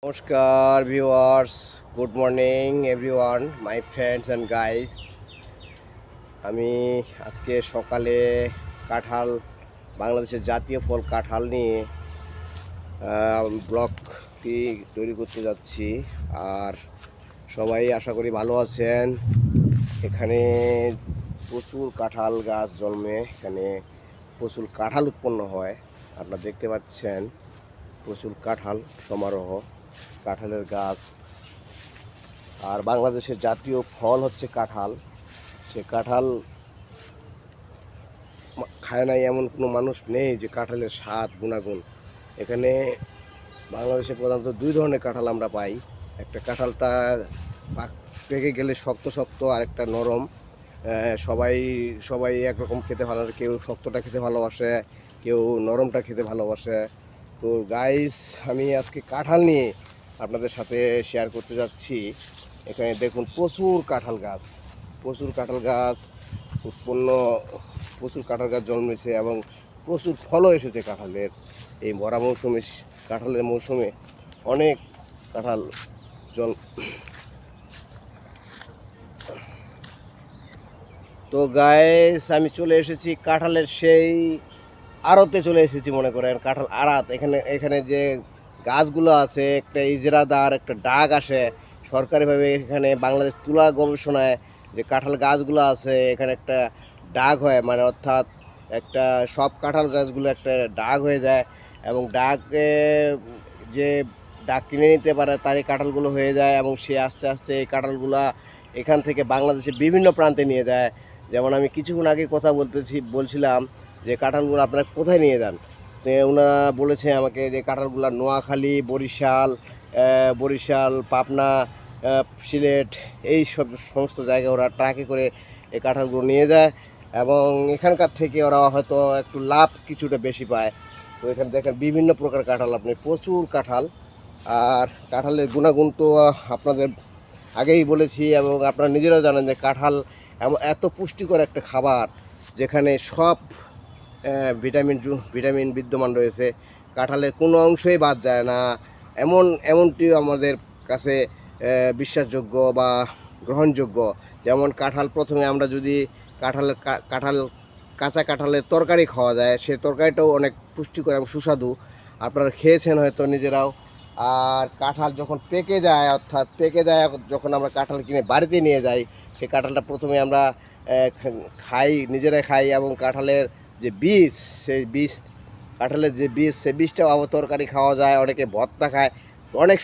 নমস্কার viewers, good morning everyone, my friends and guys. আমি আজকে সকালে কাঁঠাল, বাংলাদেশের জাতীয় ফল কাঁঠাল নিয়ে ব্লগটি তৈরি করতে যাচ্ছি। আর সবাই আশা করি ভালো আছেন। এখানে প্রচুর কাঁঠাল গাছ জন্মে, এখানে প্রচুর কাঁঠাল উৎপন্ন হয়। আপনারা দেখতে পাচ্ছেন প্রচুর কাঁঠাল সমারোহ, কাঁঠালের গাছ। আর বাংলাদেশের জাতীয় ফল হচ্ছে কাঁঠাল। সে কাঁঠাল খায় নাই এমন কোনো মানুষ নেই যে কাঁঠালের স্বাদ গুণাগুণ। এখানে বাংলাদেশে প্রধানত দুই ধরনের কাঁঠাল আমরা পাই। একটা কাঁঠালটা পেকে গেলে শক্ত শক্ত, আর একটা নরম। সবাই সবাই একরকম খেতে ভালো, কেউ শক্তটা খেতে ভালোবাসে, কেউ নরমটা খেতে ভালোবাসে। তো গাইস, আমি আজকে কাঁঠাল নিয়ে আপনাদের সাথে শেয়ার করতে যাচ্ছি। এখানে দেখুন প্রচুর কাঁঠাল গাছ, প্রচুর কাঁঠাল গাছ উৎপন্ন, প্রচুর কাঁঠাল গাছ জন্মেছে এবং প্রচুর ফলও এসেছে কাঁঠালের। এই ভরা মৌসুমে, কাঁঠালের মৌসুমে অনেক কাঁঠাল জল। তো গাইস, আমি চলে এসেছি কাঁঠালের সেই আড়তে চলে এসেছি, মনে করেন কাঁঠাল আড়ত। এখানে যে গাছগুলো আছে, একটা ইজরাদার একটা ডাক আসে সরকারিভাবে। এখানে বাংলাদেশ তুলা গবেষণায় যে কাঁঠাল গাছগুলো আছে, এখানে একটা ডাক হয়, মানে অর্থাৎ একটা সব কাঁঠাল গাছগুলো একটা ডাক হয়ে যায়, এবং ডাকে যে ডাক কিনে নিতে পারে তারই কাঁঠালগুলো হয়ে যায়, এবং সে আস্তে আস্তে এই কাঁঠালগুলো এখান থেকে বাংলাদেশের বিভিন্ন প্রান্তে নিয়ে যায়। যেমন আমি কিছুক্ষণ আগে কথা বলছিলাম যে কাঁঠালগুলো আপনারা কোথায় নিয়ে যান। তো ওনারা বলেছে আমাকে যে কাঁঠালগুলো নোয়াখালী, বরিশাল, পাবনা, সিলেট, এই সব সমস্ত জায়গায় ওরা ট্রাকে করে এই কাঁঠালগুলো নিয়ে যায়, এবং এখানকার থেকে ওরা হয়তো একটু লাভ কিছুটা বেশি পায়। তো এখানে দেখেন বিভিন্ন প্রকার কাঁঠাল, আপনি প্রচুর কাঁঠাল। আর কাঁঠালের গুণাগুণ তো আপনাদের আগেই বলেছি, এবং আপনারা নিজেরাও জানেন যে কাঁঠাল এত পুষ্টিকর একটা খাবার, যেখানে সব ভিটামিন বিদ্যমান রয়েছে। কাঁঠালের কোনো অংশই বাদ যায় না, এমনটি আমাদের কাছে বিশ্বাসযোগ্য বা গ্রহণযোগ্য। যেমন কাঁঠাল, প্রথমে আমরা যদি কাঁঠাল কাঁচা কাঁঠালের তরকারি খাওয়া যায়, সে তরকারিটাও অনেক পুষ্টিকর এবং সুস্বাদু, আপনারা খেয়েছেন হয়তো নিজেরাও। আর কাঁঠাল যখন পেকে যায়, অর্থাৎ যখন আমরা কাঁঠাল কিনে বাড়িতে নিয়ে যাই, সেই কাঁঠালটা প্রথমে আমরা খাই, নিজেরাই খাই, এবং কাঁঠালের যে বীজ, কাঁঠালের যে বীজ, সেই বীজটাও আবার তরকারি খাওয়া যায়, অনেকে ভর্তা খায়, অনেক